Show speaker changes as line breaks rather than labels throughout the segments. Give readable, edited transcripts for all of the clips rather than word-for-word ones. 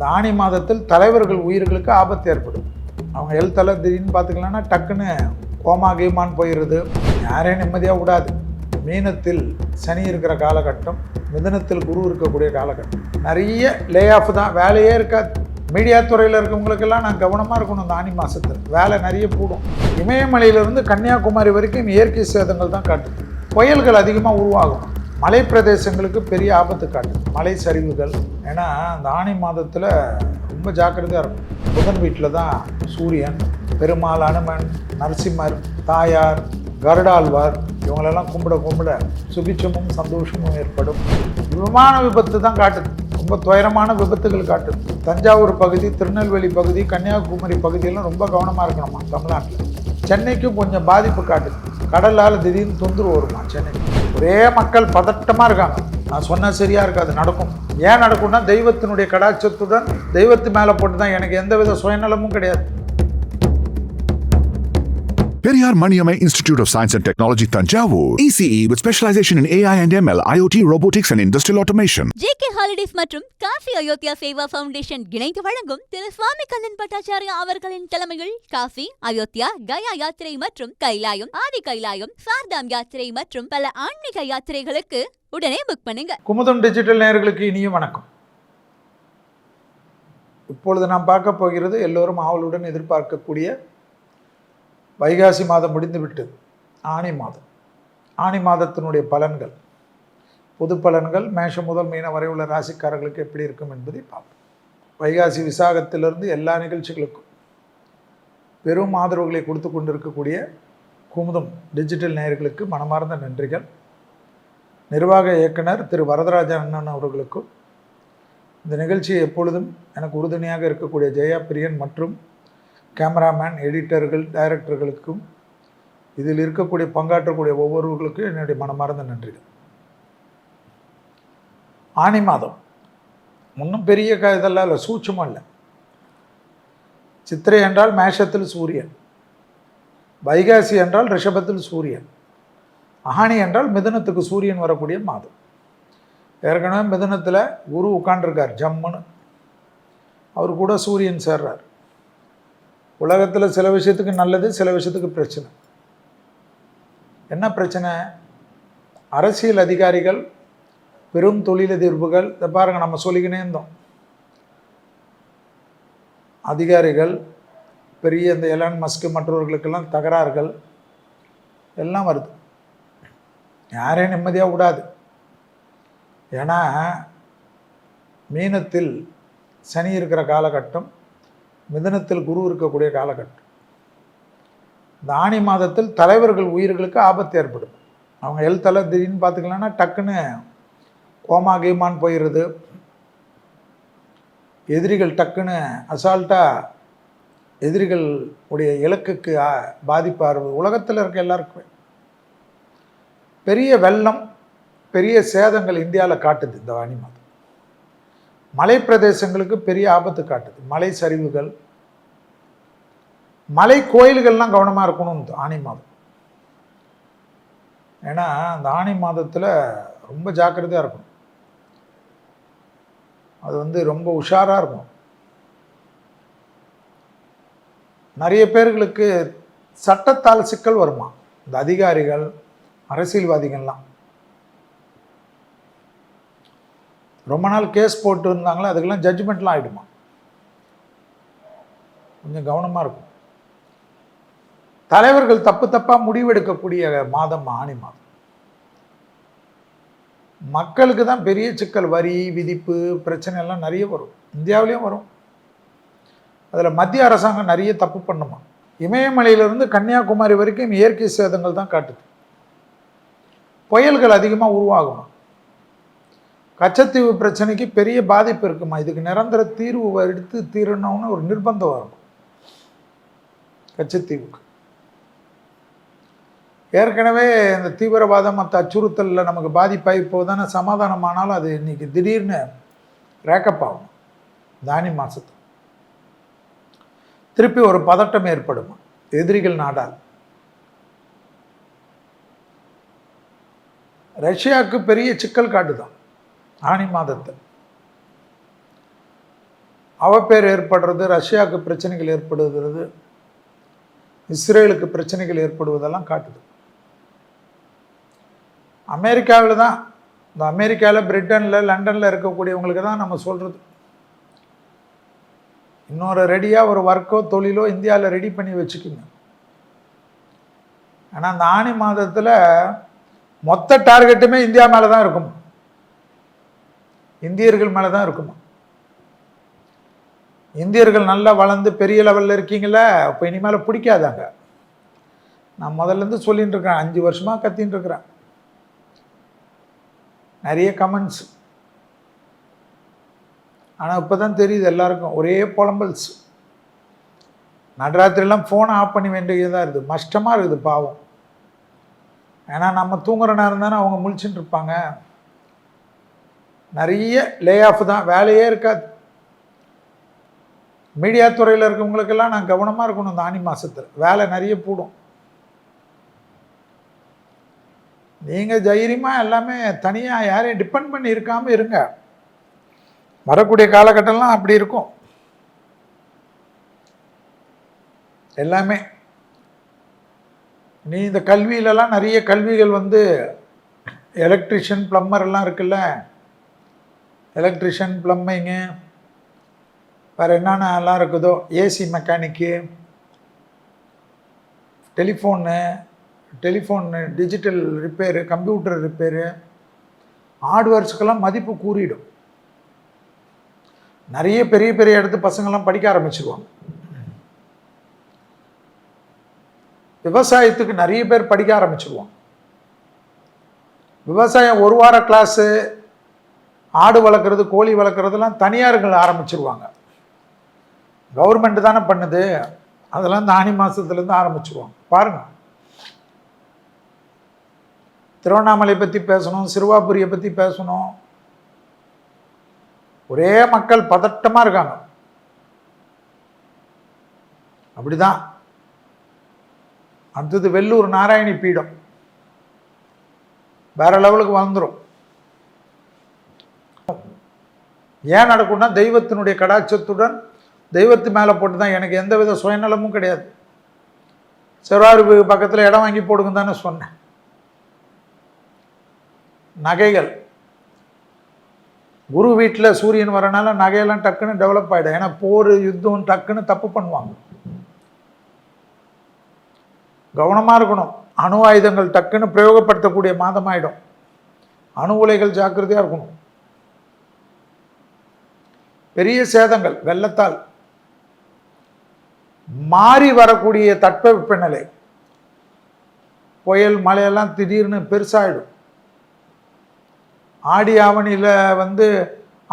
இந்த ஆணி மாதத்தில் தலைவர்கள் உயிர்களுக்கு ஆபத்து ஏற்படும். அவங்க ஹெல்த்தெல்லாம் திடீர்னு பார்த்துக்கலான்னா டக்குன்னு கோமா கீமான்னு போயிடுது. யாரையும் நிம்மதியாக விடாது. மீனத்தில் சனி இருக்கிற காலகட்டம், மிதுனத்தில் குரு இருக்கக்கூடிய காலகட்டம். நிறைய லே ஆஃப் தான், வேலையே இருக்காது. மீடியா துறையில் இருக்கவங்களுக்கெல்லாம் நான் கவனமாக இருக்கணும். இந்த ஆணி மாதத்தில் வேலை நிறைய கூடும். இமயமலையிலிருந்து கன்னியாகுமரி வரைக்கும் இயற்கை சேதங்கள் தான் காட்டுது. புயல்கள் அதிகமாக உருவாகும். மலை பிரதேசங்களுக்கு பெரிய ஆபத்து காட்டுது, மலை சரிவுகள். ஏன்னா அந்த ஆணி மாதத்தில் ரொம்ப ஜாக்கிரதையாக இருக்கும். புதன் வீட்டில் தான் சூரியன், பெருமாள், அனுமன், நரசிம்மர், தாயார், கருடாழ்வார் இவங்களெல்லாம் கும்பிட சுபிட்சமும் சந்தோஷமும் ஏற்படும். விமான விபத்து தான் காட்டுது, ரொம்ப துயரமான விபத்துகள் காட்டுது. தஞ்சாவூர் பகுதி, திருநெல்வேலி பகுதி, கன்னியாகுமரி பகுதியெல்லாம் ரொம்ப கவனமாக இருக்கணுமா. தமிழ்நாட்டில் சென்னைக்கும் கொஞ்சம் பாதிப்பு காட்டுது. கடலால் திடீர்னு தொந்தரவு வருமா சென்னைக்கு. ஒரே மக்கள் பதட்டமாக இருக்காங்க. நான் சொன்னால் சரியாக இருக்காது, நடக்கும். ஏன் நடக்கும்னா தெய்வத்தினுடைய கடாட்சத்துடன் தெய்வத்து மேலே போட்டு தான். எனக்கு எந்தவித சுயநலமும் கிடையாது.
Periyar Maniamai Institute of Science and Technology, Tanjavur. ECE with specialization in AI and ML, IoT, robotics and industrial automation.
JK Holidays மற்றும் காசி அயோத்தியா சேவா ஃபவுண்டேஷன் இணைந்து வழங்கும் திரு சுவாமி கண்ணன் பட்டாச்சாரியா அவர்களின் தலைமையில் காசி, அயோத்தியா, கயா யாத்திரை மற்றும் கைலாயம், ஆதி கைலாயம், சார்தாம் யாத்திரை மற்றும் பல ஆன்மீக யாத்திரைகளுக்கு உடனே புக் பண்ணுங்க.
குமுதம் டிஜிட்டல் நேயர்களுக்கு இனிய வணக்கம். இப்பொழுது நாம் பார்க்க போகிறது எல்லோரும் ஆவலுடன் எதிர்பார்க்கக்கூடிய வைகாசி மாதம் முடிந்துவிட்டது. ஆணி மாதம். ஆணி மாதத்தினுடைய பலன்கள், பொது பலன்கள் மேஷம் முதல் மீனம் வரை உள்ள ராசிக்காரர்களுக்கு எப்படி இருக்கும் என்பதை பார்ப்போம். வைகாசி விசாகத்திலிருந்து எல்லா நிகழ்ச்சிகளுக்கும் பெரும் ஆதரவுகளை கொடுத்து கொண்டிருக்கக்கூடிய குமுதம் டிஜிட்டல் நேயர்களுக்கு மனமார்ந்த நன்றிகள். நிர்வாக இயக்குனர் திரு வரதராஜன் அண்ணன் அவர்களுக்கும், இந்த நிகழ்ச்சியை எப்பொழுதும் எனக்கு உறுதுணையாக இருக்கக்கூடிய ஜெயா பிரியன் மற்றும் கேமராமேன், எடிட்டர்கள், டைரக்டர்களுக்கும், இதில் இருக்கக்கூடிய பங்காற்றக்கூடிய ஒவ்வொருவர்களுக்கும் என்னுடைய மனமார்ந்த நன்றிகள். ஆணி மாதம் இன்னும் பெரிய இதெல்லாம் இல்லை, சூட்சமும் இல்லை. சித்திரை என்றால் மேஷத்தில் சூரியன், வைகாசி என்றால் ரிஷபத்தில் சூரியன், ஆணி என்றால் மிதுனத்துக்கு சூரியன் வரக்கூடிய மாதம். ஏற்கனவே மிதுனத்தில் குரு உட்காண்டிருக்கார் ஜம்முன்னு, அவர் கூட சூரியன் சேர்றார். உலகத்தில் சில விஷயத்துக்கு நல்லது, சில விஷயத்துக்கு பிரச்சனை. என்ன பிரச்சனை? அரசியல் அதிகாரிகள், பெரும் தொழிலதிர்வுகள், இதை பாருங்கள், நம்ம சொல்லிக்கினே இருந்தோம். அதிகாரிகள், பெரிய இந்த எலான் மஸ்க் மற்றவர்களுக்கெல்லாம் தகராறுகள் எல்லாம் வருது. யாரையும் நிம்மதியாக விடாது. ஏன்னா மீனத்தில் சனி இருக்கிற காலகட்டம், மிதுனத்தில் குரு இருக்கக்கூடிய காலகட்டம். இந்த ஆணி மாதத்தில் தலைவர்கள் உயிர்களுக்கு ஆபத்து ஏற்படும். அவங்க ஹெல்த்தெல்லாம் திடீர்னு பார்த்துக்கலான்னா டக்குன்னு கோமா கீமான்னு போயிடுது. எதிரிகள் டக்குன்னு அசால்ட்டாக எதிரிகள் உடைய இலக்குக்கு பாதிப்பு ஆறுவது உலகத்தில் இருக்க எல்லாருக்குமே. பெரிய வெள்ளம், பெரிய சேதங்கள் இந்தியாவில் காட்டுது இந்த ஆணி மாதம். மலை பிரதேசங்களுக்கு பெரிய ஆபத்து காட்டுது. மலை சரிவுகள், மலை கோயில்கள்லாம் கவனமாக இருக்கணும் இந்த ஆணி மாதம். ஏன்னா அந்த ஆணி மாதத்தில் ரொம்ப ஜாக்கிரதையாக இருக்கணும். அது ரொம்ப உஷாராக இருக்கும். நிறைய பேர்களுக்கு சட்டத்தால் சிக்கல் வருமா. இந்த அதிகாரிகள், அரசியல்வாதிகள்லாம் ரொம்ப நாள் கேஸ் போட்டு இருந்தாங்களே, அதுக்கெல்லாம் ஜட்ஜ்மெண்ட்லாம் ஆகிடுமா. கொஞ்சம் கவனமாக இருக்கும். தலைவர்கள் தப்பாக முடிவெடுக்கக்கூடிய மாதம் ஆணி மாதம். மக்களுக்கு தான் பெரிய சிக்கல். வரி விதிப்பு பிரச்சனை எல்லாம் நிறைய வரும். இந்தியாவிலையும் வரும். அதில் மத்திய அரசாங்கம் நிறைய தப்பு பண்ணுமா. இமயமலையிலிருந்து கன்னியாகுமரி வரைக்கும் இயற்கை சேதங்கள் தான் காட்டுது. புயல்கள் அதிகமாக உருவாகுமா. கச்சத்தீவு பிரச்சனைக்கு பெரிய பாதிப்பு இருக்குமா. இதுக்கு நிரந்தர தீர்வு எடுத்து தீரணும்னு ஒரு நிர்பந்தம் வரும் கச்சத்தீவுக்கு. ஏற்கனவே இந்த தீவிரவாதம் மற்ற அச்சுறுத்தலில் நமக்கு பாதிப்பாகி போதானே சமாதானமானாலும் அது இன்றைக்கி திடீர்னு ரேக்கப் ஆகும். ஆணி மாதத்து திருப்பி ஒரு பதட்டம் ஏற்படுமா எதிரிகள் நாடால். ரஷ்யாவுக்கு பெரிய சிக்கல் காட்டுதான் ஆணி மாதத்தில். அவப்பேர் ஏற்படுறது, ரஷ்யாவுக்கு பிரச்சனைகள் ஏற்படுகிறது, இஸ்ரேலுக்கு பிரச்சனைகள் ஏற்படுவதெல்லாம் காட்டுது. அமெரிக்காவில் தான், இந்த அமெரிக்காவில், பிரிட்டனில், லண்டனில் இருக்கக்கூடியவங்களுக்கு தான் நம்ம சொல்கிறது, இன்னொரு ரெடியாக ஒரு ஒர்க்கோ தொழிலோ இந்தியாவில் ரெடி பண்ணி வச்சுக்கோங்க. ஆனால் அந்த ஆனி மாதத்தில் மொத்த டார்கெட்டுமே இந்தியா மேலே தான் இருக்கும், இந்தியர்கள் மேலே தான் இருக்குமா. இந்தியர்கள் நல்லா வளர்ந்து பெரிய லெவலில் இருக்கீங்களா, இப்போ இனிமேல் பிடிக்காதாங்க. நான் முதல்லேருந்து சொல்லின்னு இருக்கிறேன், 5 வருஷமாக கத்தின்னு இருக்கிறேன். நிறைய கமெண்ட்ஸ், ஆனால் இப்போ தான் தெரியுது எல்லாருக்கும், ஒரே புலம்பல்ஸ். நடுராத்திரிலாம் ஃபோனை ஆஃப் பண்ணி வேண்டியதாக இருக்குது, கஷ்டமாக இருக்குது பாவம். ஏன்னா நம்ம தூங்குற நேரம் தானே அவங்க முழிச்சுட்டு இருப்பாங்க. நிறைய லே ஆஃப் தான், வேலையே இருக்காது. மீடியா துறையில் இருக்கவங்களுக்கெல்லாம் நான் கவனமாக இருக்கணும். இந்த ஆனி மாதத்தில் வேலை நிறைய போடும். நீங்கள் தைரியமாக எல்லாமே தனியாக யாரையும் டிபெண்ட் பண்ணி இருக்காமல் இருங்க. வரக்கூடிய காலகட்டம்லாம் அப்படி இருக்கும் எல்லாமே. நீ இந்த கல்வியிலலாம் நிறைய கல்விகள் வந்து எலக்ட்ரிஷியன், பிளம்பர் எல்லாம் இருக்குல்ல, எலக்ட்ரிஷியன், பிளம்பிங்கு, வேறு என்னென்னலாம் இருக்குதோ, AC mechanic, telephone digital repair, computer repair, ஹார்ட்வேர்ஸுக்கெல்லாம் மதிப்பு கூறிடும். நிறைய பெரிய பெரிய இடத்து பசங்கள்லாம் படிக்க ஆரம்பிச்சிருவாங்க. விவசாயத்துக்கு நிறைய பேர் படிக்க ஆரம்பிச்சிருவாங்க. விவசாயம் 1 வார கிளாஸு, ஆடு வளர்க்குறது, கோழி வளர்க்குறதுலாம் தனியார்கள் ஆரம்பிச்சிருவாங்க. கவர்மெண்ட் தானே பண்ணுது, அதெல்லாம் இந்த ஆனி மாதத்துலேருந்து ஆரம்பிச்சிருவாங்க. பாருங்கள், திருவண்ணாமலை பற்றி பேசணும், சிறுவாபுரியை பற்றி பேசணும், ஒரே மக்கள் பதட்டமாக இருக்காங்க. அப்படிதான். அடுத்தது வெள்ளூர் நாராயணி பீடம் வேற லெவலுக்கு வந்துடும். ஏன் நடக்கும்னா, தெய்வத்தினுடைய கடாட்சத்துடன் தெய்வத்து மேலே போட்டு தான். எனக்கு எந்த வித சுயநலமும் கிடையாது. சிறுவாபுரி பக்கத்தில் இடம் வாங்கி போடுங்க தானே சொன்னேன். நகைகள், குரு வீட்டில் சூரியன் வரனால நகையெல்லாம் டக்குன்னு டெவலப் ஆகிடும். ஏன்னா போர், யுத்தம் டக்குன்னு தப்பு பண்ணுவாங்க. கவனமாக இருக்கணும். அணு ஆயுதங்கள் டக்குன்னு பிரயோகப்படுத்தக்கூடிய மாதமாயிடும். அணு உலைகள் ஜாக்கிரதையாக இருக்கணும். பெரிய சேதங்கள் வெள்ளத்தால், மாறி வரக்கூடிய தட்பவெப்பநிலை, புயல், மழையெல்லாம் திடீர்னு பெருசாகிடும். ஆடி ஆவணியில் வந்து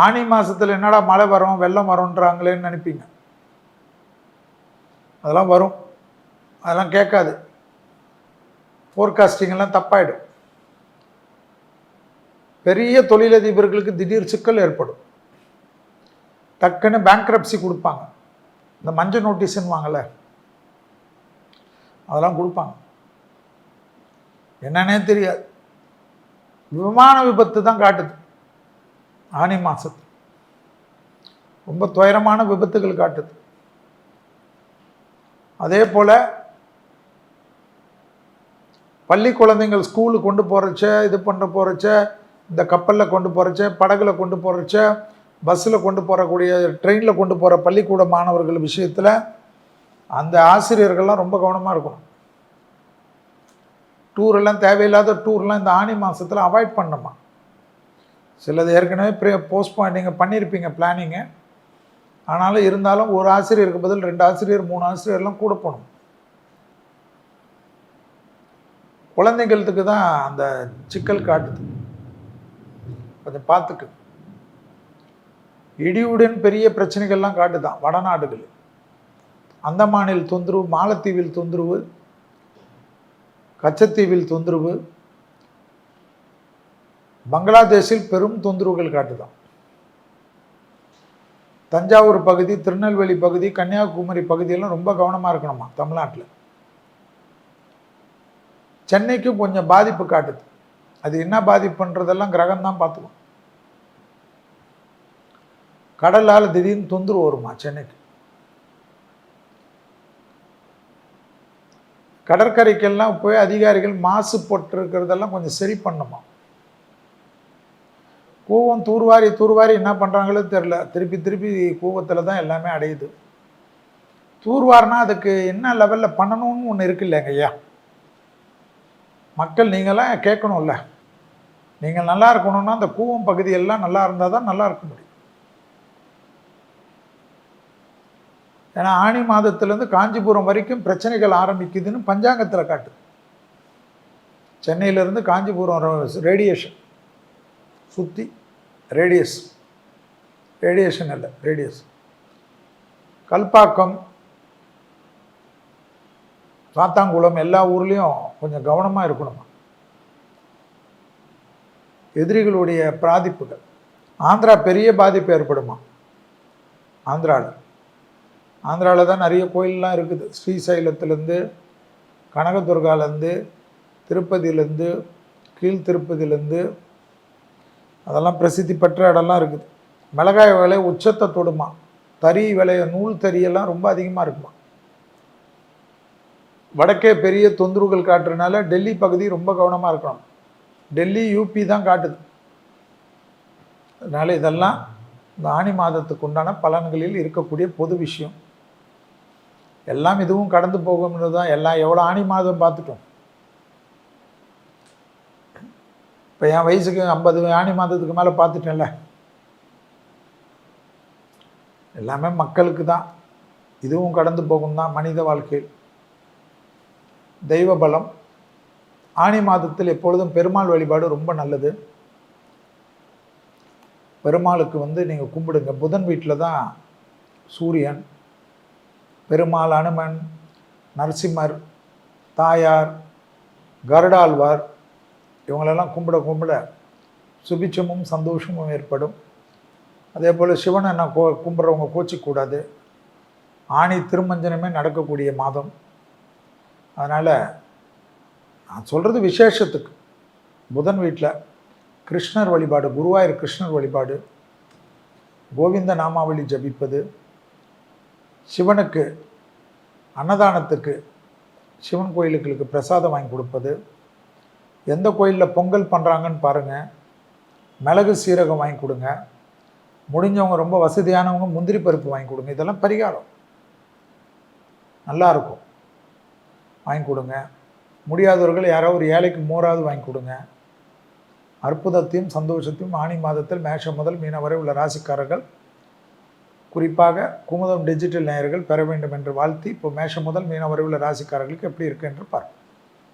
ஆனி மாதத்தில் என்னடா மழை வரும், வெள்ளம் வரும்ன்றாங்களேன்னு நினைப்பீங்க. அதெல்லாம் வரும், அதெல்லாம் கேட்காது. ஃபோர்காஸ்டிங்கெல்லாம் தப்பாயிடும். பெரிய தொழிலதிபர்களுக்கு திடீர் சிக்கல் ஏற்படும். டக்குன்னு பேங்க்ரப்சி கொடுப்பாங்க. இந்த மஞ்சள் நோட்டீஸ்ன்னு வாங்கல, அதெல்லாம் கொடுப்பாங்க. என்னன்னே தெரியாது. விமான விபத்து தான் காட்டுது ஆனி மாதத்து. ரொம்ப துயரமான விபத்துகள் காட்டுது. அதே போல் பள்ளி குழந்தைங்கள் ஸ்கூலுக்கு கொண்டு போகிறச்ச, இது பண்ண போகிறச்ச, இந்த கப்பலில் கொண்டு போகிறச்ச, படகுல கொண்டு போகிறச்ச, பஸ்ஸில் கொண்டு போகக்கூடிய, ட்ரெயினில் கொண்டு போகிற பள்ளிக்கூட மாணவர்கள் விஷயத்தில் அந்த ஆசிரியர்கள்லாம் ரொம்ப கவனமாக இருக்கணும். டூரெல்லாம், தேவையில்லாத டூர்லாம் இந்த ஆனி மாதத்தில் அவாய்ட் பண்ணணுமா. சிலது ஏற்கனவே போஸ்ட்போன் நீங்கள் பண்ணியிருப்பீங்க பிளானிங்கு. ஆனாலும் இருந்தாலும் ஒரு ஆசிரியருக்கு பதில் 2 ஆசிரியர் 3 ஆசிரியர்லாம் கூட போகணும். குழந்தைகளுக்கு தான் அந்த சிக்கல் காட்டுது, கொஞ்சம் பார்த்துக்கு. இடியுடன் பெரிய பிரச்சனைகள்லாம் காட்டுதான் வடநாடுகள். அந்தமானில் தொந்தரவு, மாலத்தீவில் தொந்தரவு, கச்சத்தீவில் தொந்தரவு, பங்களாதேஷில் பெரும் தொந்தரவுகள் காட்டுதான். தஞ்சாவூர் பகுதி, திருநெல்வேலி பகுதி, கன்னியாகுமரி பகுதியெல்லாம் ரொம்ப கவனமாக இருக்கணுமா தமிழ்நாட்டில். சென்னைக்கும் கொஞ்சம் பாதிப்பு காட்டுது. அது என்ன பாதிப்புன்றதெல்லாம் கிரகம் தான் பார்த்துக்கும். கடலால் திடீர்னு தொந்தரவு வருமா சென்னைக்கு. கடற்கரைக்கெல்லாம் போய் அதிகாரிகள் மாசுபட்டிருக்கிறதெல்லாம் கொஞ்சம் சரி பண்ணுமா. கூவம் தூர்வாரி என்ன பண்ணுறாங்களோ தெரில, திருப்பி கூவத்தில் தான் எல்லாமே அடையுது. தூர்வாரினா அதுக்கு என்ன லெவலில் பண்ணணும்னு ஒன்று இருக்கு இல்லைங்க ஐயா. மக்கள் நீங்களாம் கேட்கணும்ல. நீங்கள் நல்லா இருக்கணும்னா அந்த கூவம் பகுதியெல்லாம் நல்லா இருந்தால் தான் நல்லா இருக்க முடியும். ஏன்னா ஆனி மாதத்துலேருந்து காஞ்சிபுரம் வரைக்கும் பிரச்சனைகள் ஆரம்பிக்குதுன்னு பஞ்சாங்கத்தில் காட்டுது. சென்னையிலேருந்து காஞ்சிபுரம் ரேடியேஷன் சுற்றி ரேடியேஷன் இல்லை ரேடியஸ், கல்பாக்கம், சாத்தாங்குளம் எல்லா ஊர்லேயும் கொஞ்சம் கவனமாக இருக்கணுமா. எதிரிகளுடைய பாதிப்புகள். ஆந்திரா பெரிய பாதிப்பு ஏற்படுமா. ஆந்திராவில் தான் நிறைய கோயிலெலாம் இருக்குது. ஸ்ரீசைலத்துலேருந்து, கனகதுர்காலேருந்து, திருப்பதியிலேருந்து, கீழ் திருப்பதியிலேருந்து அதெல்லாம் பிரசித்தி பெற்ற இடம்லாம் இருக்குது. மிளகாய் விலை உச்சத்தை தொடுமா. தறி விலை, நூல் தறியெல்லாம் ரொம்ப அதிகமாக இருக்குமா. வடக்கே பெரிய தொந்தரவுகள் காட்டுறதுனால டெல்லி பகுதி ரொம்ப கவனமாக இருக்கணும். டெல்லி யூபி தான் காட்டுது. அதனால் இதெல்லாம் இந்த ஆனி மாதத்துக்கு உண்டான பலன்களில் இருக்கக்கூடிய பொது விஷயம். எல்லாம் இதுவும் கடந்து போகும்னு தான். எல்லாம் எவ்வளோ ஆனி மாதம் பார்த்துட்டோம். இப்போ என் வயசுக்கு 50 ஆனி மாதத்துக்கு மேலே பார்த்துட்டேன்ல. எல்லாமே மக்களுக்கு தான். இதுவும் கடந்து போகும் தான் மனித வாழ்க்கையில். தெய்வ பலம். ஆனி மாதத்தில் எப்பொழுதும் பெருமாள் வழிபாடு ரொம்ப நல்லது. பெருமாளுக்கு நீங்கள் கும்பிடுங்க. புதன் வீட்டில் தான் சூரியன், பெருமாள், அனுமன், நரசிம்மர், தாயார், கருடாழ்வார் இவங்களெல்லாம் கும்பிட சுபிட்சமும் சந்தோஷமும் ஏற்படும். அதே போல் சிவனை கும்பிட்றவங்க கோச்சிக்கூடாது. ஆணி திருமஞ்சனமே நடக்கக்கூடிய மாதம். அதனால் நான் சொல்கிறது விசேஷத்துக்கு. புதன் வீட்டில் கிருஷ்ணர் வழிபாடு, குருவாயூர் கிருஷ்ணர் வழிபாடு, கோவிந்த நாமாவளி ஜபிப்பது, சிவனுக்கு அன்னதானத்துக்கு சிவன் கோயிலுக்கு பிரசாதம் வாங்கி கொடுப்பது, எந்த கோயிலில் பொங்கல் பண்ணுறாங்கன்னு பாருங்கள், மிளகு சீரகம் வாங்கி கொடுங்க, முடிஞ்சவங்க ரொம்ப வசதியானவங்க முந்திரி பருப்பு வாங்கி கொடுங்க. இதெல்லாம் பரிகாரம் நல்லாயிருக்கும். வாங்கி கொடுங்க. முடியாதவர்கள் யாரோ ஒரு ஏழைக்கு மோராவது வாங்கி கொடுங்க. அற்புதத்தையும் சந்தோஷத்தையும் ஆனி மாதத்தில் மேஷம் முதல் மீனம் வரை உள்ள ராசிக்காரர்கள், குறிப்பாக குமுதம் டிஜிட்டல் நேயர்கள் பெற வேண்டும் என்று வாழ்த்தி, இப்போ மேஷம் முதல் மீனம் வரை உள்ள ராசிக்காரர்களுக்கு எப்படி இருக்கு என்று பார்ப்போம்.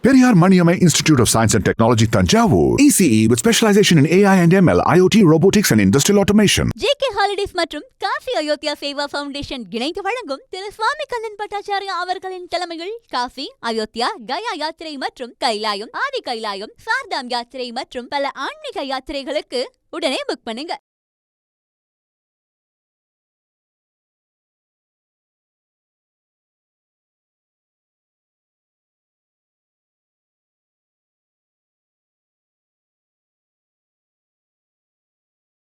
Periyar Maniamai Institute of Science and Technology, Tanjavur. ECE with specialization in AI and ML, IoT, robotics and industrial automation.
JK Holidays மற்றும் காசி அயோத்தியா சேவா ஃபவுண்டேஷன் இணைந்து வழங்கும் திரு சுவாமி கண்ணன் பட்டாச்சாரியா அவர்களின் தலைமையில் காசி, அயோத்தியா, கயா யாத்திரை மற்றும் கைலாயம், ஆதி கைலாயம், சார்தாம் யாத்திரை மற்றும் பல ஆன்மீக யாத்திரைகளுக்கு உடனே புக் பண்ணுங்க.